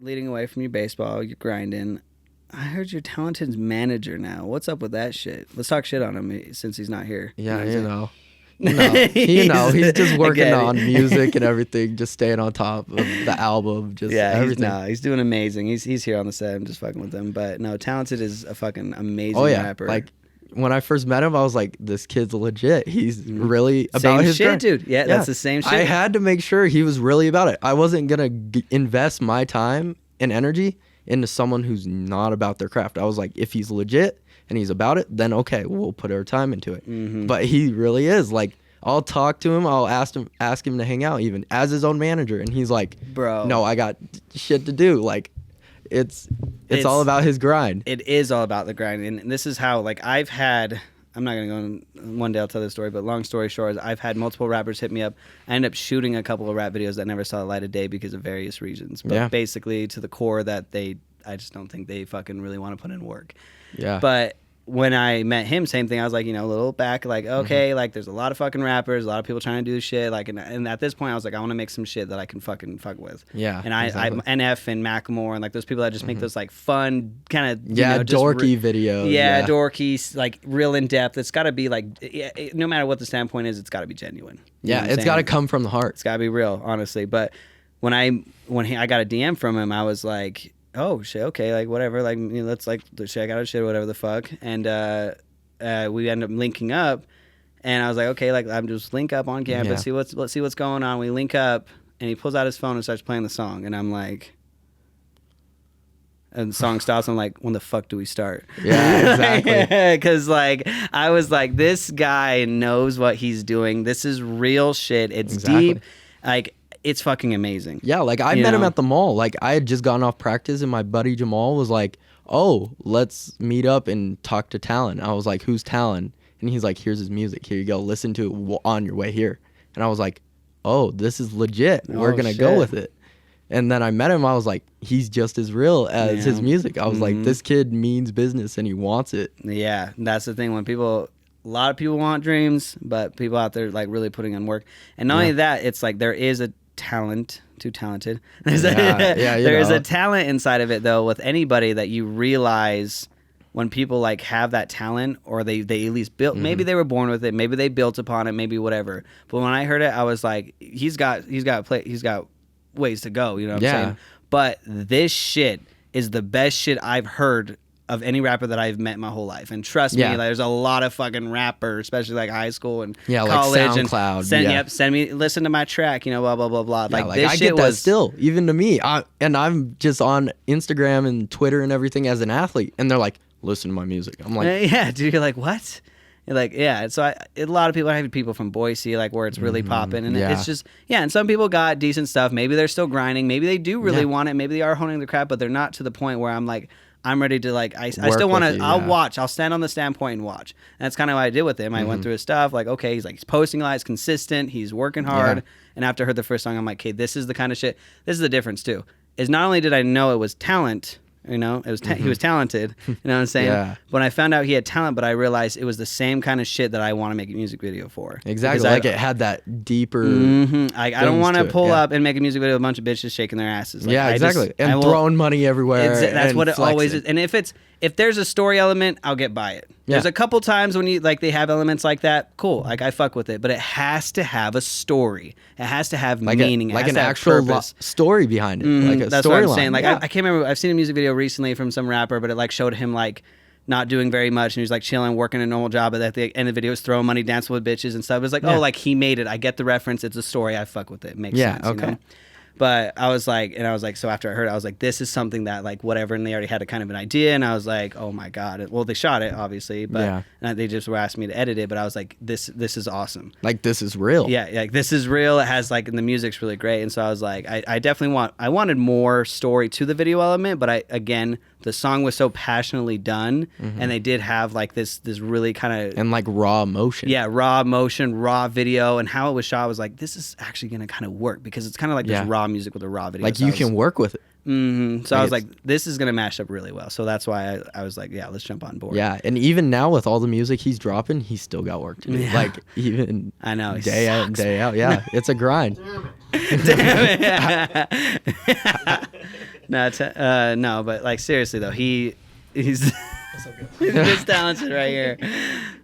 leading away from your baseball, you're grinding. I heard you're Talontid's manager now. What's up with that shit? Let's talk shit on him since he's not here. Yeah, he's just working on music and everything, just staying on top of the album, just everything. He's doing amazing. He's here on the set. I'm just fucking with him. But no, Talontid is a fucking amazing rapper. Like when I first met him, I was like, this kid's legit. He's really about his shit, dude. Yeah, that's the same shit. I had to make sure he was really about it. I wasn't gonna invest my time and energy into someone who's not about their craft. I was like, if he's legit and he's about it, then okay, we'll put our time into it. But he really is. Like, I'll talk to him, I'll ask him to hang out even as his own manager, and he's like, bro, no, I got shit to do. Like, it's all about his grind. It is all about the grind. And this is how, like, I'm not going to go in one day, I'll tell this story, but long story short is I've had multiple rappers hit me up. I ended up shooting a couple of rap videos that never saw the light of day because of various reasons. But basically to the core that I just don't think they fucking really want to put in work. Yeah. But when I met him, same thing. I was like, a little back, like, okay, like there's a lot of fucking rappers, a lot of people trying to do this shit. Like, and at this point I was like, I want to make some shit that I can fucking fuck with. Yeah. And exactly. I'm NF and Macklemore and like those people that just make those like fun kind of, dorky videos. Yeah, dorky, like real in depth. It's got to be like, no matter what the standpoint is, it's got to be genuine. Yeah. It's got to come from the heart. It's got to be real, honestly. But when I got a DM from him, I was like, oh shit, okay, like whatever, like let's like check out shit, whatever the fuck. And we end up linking up, and I was like, okay, like I'm just link up on campus, let's see what's going on. We link up, and he pulls out his phone and starts playing the song, and I'm like, and the song stops. I'm like, when the fuck do we start? Yeah, exactly. Because like I was like, this guy knows what he's doing. This is real shit. It's deep. Like, it's fucking amazing. Yeah, like I met him at the mall. Like I had just gotten off practice and my buddy Jamal was like, oh, let's meet up and talk to Talon. I was like, who's Talon? And he's like, here's his music. Here you go. Listen to it on your way here. And I was like, oh, this is legit. We're going to go with it. And then I met him. I was like, he's just as real as his music. I was like, this kid means business and he wants it. Yeah, that's the thing. When a lot of people want dreams, but people out there like really putting in work. And not only that, it's like there is a talent, too talented. There's a talent inside of it though with anybody that you realize when people like have that talent or they at least built, maybe they were born with it, maybe they built upon it, maybe whatever. But when I heard it, I was like, he's got ways to go, you know what I'm saying? But this shit is the best shit I've heard of any rapper that I've met my whole life. And trust me, like, there's a lot of fucking rappers, especially like high school and college. Like SoundCloud. Send me, listen to my track, blah, blah, blah, blah. Yeah, like this I shit get that still, even to me. I'm just on Instagram and Twitter and everything as an athlete. And they're like, listen to my music. I'm like, yeah, dude, you're like, what? You're like, yeah. So a lot of people, I have people from Boise, like where it's really popping. And it's just, and some people got decent stuff. Maybe they're still grinding. Maybe they do really want it. Maybe they are honing the craft, but they're not to the point where I'm like, I'm ready to like, I still want to, I'll stand on the standpoint and watch. And that's kind of what I did with him. I went through his stuff, like, okay, he's posting a lot, he's consistent, he's working hard. Yeah. And after I heard the first song, I'm like, okay, this is the kind of shit, this is the difference too. Is not only did I know it was talent, he was talented, you know what I'm saying? Yeah. When I found out he had talent, but I realized it was the same kind of shit that I want to make a music video for. Exactly, like it had that deeper I don't want to pull up and make a music video with a bunch of bitches shaking their asses. Like, exactly. And throwing money everywhere. That's what it always is. And if there's a story element, I'll get by it. There's a couple times when they have elements like that, cool, like I fuck with it, but it has to have a story. It has to have meaning. Like an actual story behind it. Like a that's story what I'm saying. line. Like I can't remember, I've seen a music video recently from some rapper, but it like showed him like not doing very much, and he was like chilling, working a normal job, but at the end of the video was throwing money, dancing with bitches and stuff. It was like, oh, like he made it. I get the reference. It's a story. I fuck with it. It makes sense. Okay. You know? But I was like, so after I heard it, I was like, this is something that like whatever, and they already had a kind of an idea, and I was like, oh my God. Well, they shot it obviously, but they just were asking me to edit it, but I was like, this is awesome. Like this is real. Yeah, like this is real. It has like, and the music's really great, and so I was like, I definitely wanted more story to the video element, but the song was so passionately done, and they did have like this really kind of and like raw emotion. Yeah, raw emotion, raw video, and how it was shot. I was like, this is actually gonna kind of work because it's kind of like this raw music with a raw video. Like so you can work with it. So I was like, this is gonna mash up really well. So that's why I was like, yeah, let's jump on board. Yeah, and even now with all the music he's dropping, he's still got work to do. Yeah. Like even I know day out and day out. Yeah, it's a grind. Damn it. No, but like seriously though, he's he's just talented right here.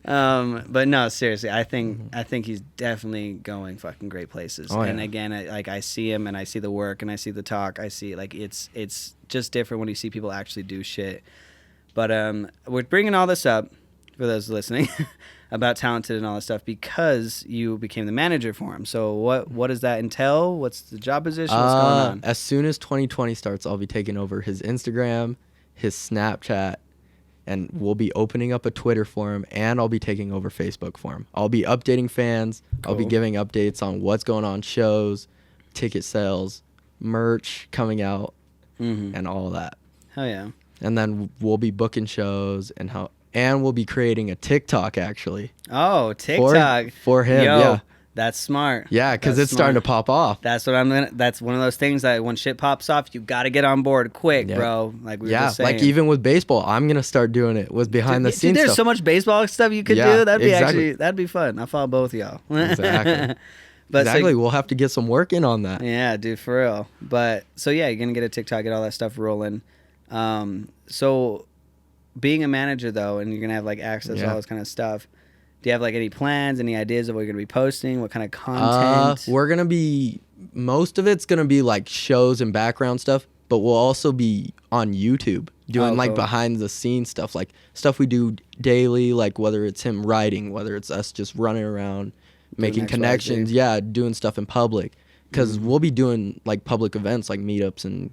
But no, seriously, I think he's definitely going fucking great places. Oh, and yeah. again, I see him and I see the work and I see the talk. I see like it's just different when you see people actually do shit. But we're bringing all this up for those listening about Talented and all this stuff because you became the manager for him. So what does that entail? What's the job position? What's going on? As soon as 2020 starts, I'll be taking over his Instagram, his Snapchat, and we'll be opening up a Twitter for him, and I'll be taking over Facebook for him. I'll be updating fans. Cool. I'll be giving updates on what's going on, shows, ticket sales, merch coming out, and all that. Hell yeah. And then we'll be booking shows and we'll be creating a TikTok actually. Oh, TikTok for him. Yo, yeah, that's smart. Yeah, because it's starting to pop off. That's what that's one of those things that when shit pops off, you got to get on board quick, bro. Like we were just saying. Like even with baseball, I'm gonna start doing it with behind the scenes. There's stuff. so much baseball stuff you could do. That'd be fun. I follow both of y'all. Exactly. But exactly, so, we'll have to get some work in on that. Yeah, dude, for real. But so yeah, you're gonna get a TikTok, get all that stuff rolling. So being a manager though, and you're gonna have like access to all this kind of stuff. Do you have like any plans, any ideas of what you're gonna be posting? What kind of content? We're gonna be most of it's gonna be like shows and background stuff, but we'll also be on YouTube doing like behind the scenes stuff, like stuff we do daily, like whether it's him writing, whether it's us just running around making connections, doing stuff in public, because we'll be doing like public events like meetups and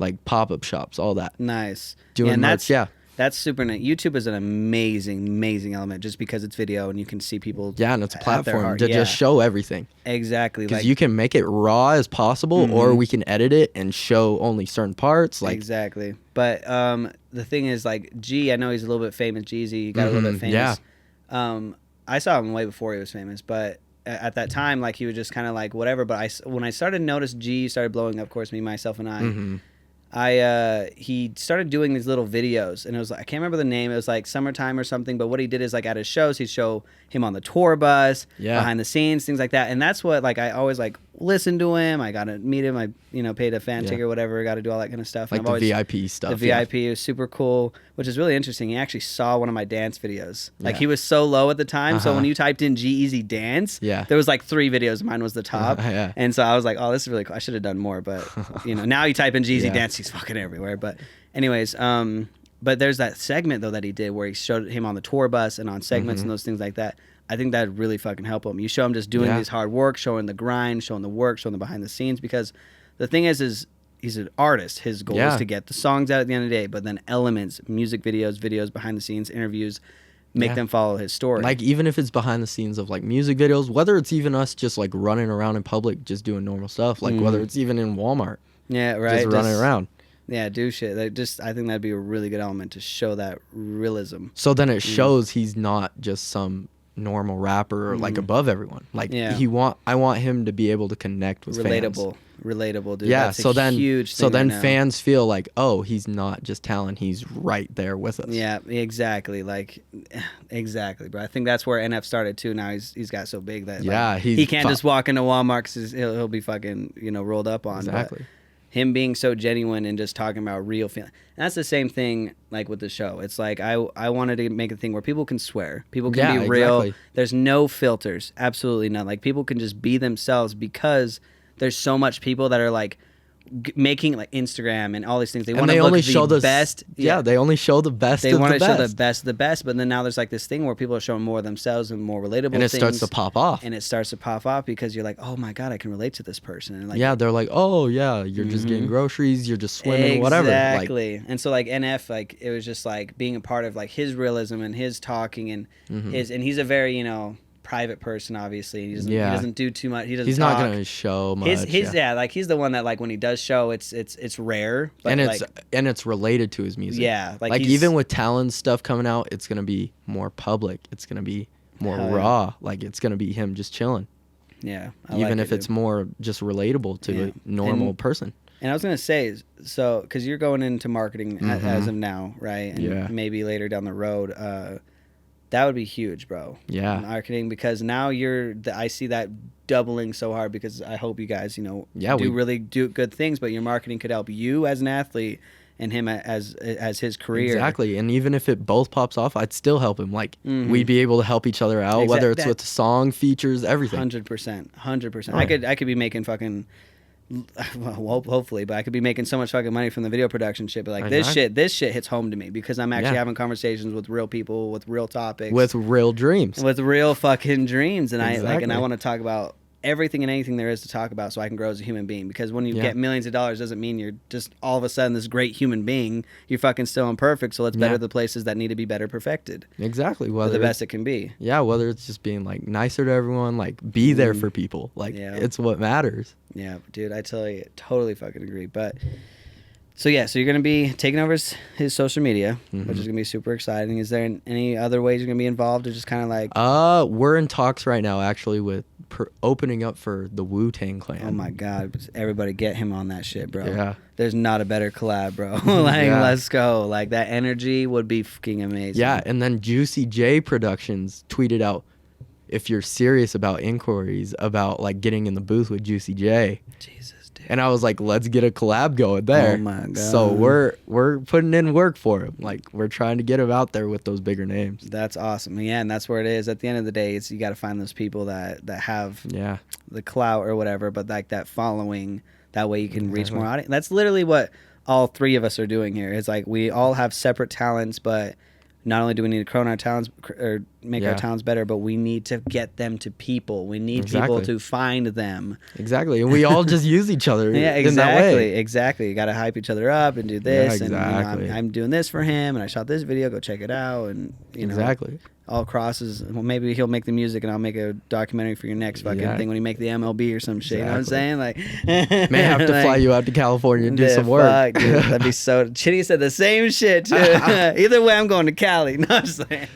like pop-up shops, all that. Nice. Doing merch, that's super nice. YouTube is an amazing element just because it's video and you can see people. Yeah, and it's a platform to just show everything. Exactly. Because you can make it raw as possible, or we can edit it and show only certain parts. Like exactly. But the thing is, like, I know he's a little bit famous. Jeezy, he got a little bit famous. Yeah. I saw him way before he was famous, but at that time, like, he was just kind of like whatever. But when I started to notice G started blowing up, of course, me, myself, and I. He started doing these little videos, and it was like, I can't remember the name. It was like Summertime or something. But what he did is like at his shows, he'd show him on the tour bus, behind the scenes, things like that. And that's what like I always like listen to him. I got to meet him. I paid a fan ticket or whatever. Got to do all that kind of stuff. Like and the VIP stuff. The VIP was super cool, which is really interesting. He actually saw one of my dance videos. Like he was so low at the time, so when you typed in G-Eazy dance, there was like 3 videos. Mine was the top, and so I was like, oh, this is really cool. I should have done more, but now you type in G-Eazy dance, he's fucking everywhere. But anyways, but there's that segment though that he did where he showed him on the tour bus and on segments and those things like that. I think that really fucking help him. You show him just doing these hard work, showing the grind, showing the work, showing the behind the scenes, because the thing is he's an artist. His goal is to get the songs out at the end of the day, but then elements, music videos behind the scenes, interviews, make them follow his story. Like even if it's behind the scenes of like music videos, whether it's even us just like running around in public, just doing normal stuff, like whether it's even in Walmart. Yeah, right. Just running around. Yeah, do shit. I think that'd be a really good element to show that realism. So then it shows he's not just some normal rapper or like above everyone. Like I want him to be able to connect with fans. Relatable, dude. Yeah, that's so then huge so then right fans feel like, oh, he's not just talent, he's right there with us. Yeah, exactly. Like exactly, bro. I think that's where NF started too. Now he's got so big that he can't just walk into Walmart because he'll be fucking rolled up on. Exactly. But him being so genuine and just talking about real feeling. And that's the same thing like with the show. It's like I wanted to make a thing where people can swear. People can be real. Exactly. There's no filters. Absolutely none. Like people can just be themselves because there's so much people that are like making like Instagram and all these things. They want to look the best. Yeah, they only show the best. They want to show the best of the best. But then now there's like this thing where people are showing more of themselves and more relatable. And it things, starts to pop off. And it starts to pop off because you're like, oh my god, I can relate to this person. And like, they're like, oh yeah, you're just getting groceries, you're just swimming, whatever. Exactly. And so like NF, like it was just like being a part of like his realism and his talking and he's a very private person, obviously. He doesn't do too much. He's not gonna show much. Like he's the one that like when he does show, it's rare, but and it's related to his music. Yeah, like even with Talon's stuff coming out, it's gonna be more public. It's gonna be more raw. Like it's gonna be him just chilling. Yeah, even if it's more just relatable to a normal person. And I was gonna say, so because you're going into marketing as of now, right? And maybe later down the road. That would be huge, bro. Yeah. Marketing, because now I see that doubling so hard, because I hope you guys, really do good things, but your marketing could help you as an athlete and him as his career. Exactly. And even if it both pops off, I'd still help him. Like, we'd be able to help each other out, whether it's with the song, features, everything. 100%. I could be making fucking, well, hopefully, but I could be making so much fucking money from the video production shit. But like this shit hits home to me, because I'm actually having conversations with real people, with real topics, with real dreams, with real fucking dreams. And I want to talk about everything and anything there is to talk about, so I can grow as a human being. Because when you get millions of dollars, doesn't mean you're just all of a sudden this great human being. You're fucking still imperfect, so let's better the places that need to be better perfected. Exactly. Whether the best it can be. Yeah, whether it's just being like nicer to everyone, like be there for people. Like it's what matters. Yeah, dude, I tell you, totally fucking agree. But so you're gonna be taking over his social media, which is gonna be super exciting. Is there any other ways you're gonna be involved, or just kind of like? We're in talks right now, actually, with opening up for the Wu-Tang Clan. Oh my God, everybody get him on that shit, bro. Yeah. There's not a better collab, bro. Let's go. Like, that energy would be fucking amazing. Yeah, and then Juicy J Productions tweeted out, if you're serious about inquiries about like getting in the booth with Juicy J. Jesus, dude. And I was like, let's get a collab going there. Oh my God. So we're putting in work for him. Like, we're trying to get him out there with those bigger names. That's awesome. Yeah, and that's where it is. At the end of the day, you got to find those people that have the clout or whatever, but like that following. That way you can reach more audience. That's literally what all three of us are doing here. It's like we all have separate talents, but not only do we need to crown our talents or make our talents better, but we need to get them to people. We need people to find them. Exactly. And we all just use each other exactly, in that way. Exactly. You got to hype each other up and do this. Yeah, exactly. And I'm doing this for him, and I shot this video. Go check it out. And exactly. All crosses. Well, maybe he'll make the music, and I'll make a documentary for your next fucking thing when you make the MLB or some shit. Exactly. You know what I'm saying? Like, may have to fly you out to California and do some work. Fuck, dude. That'd be so. Chitty said the same shit too. Either way, I'm going to Cali. No, I'm just saying.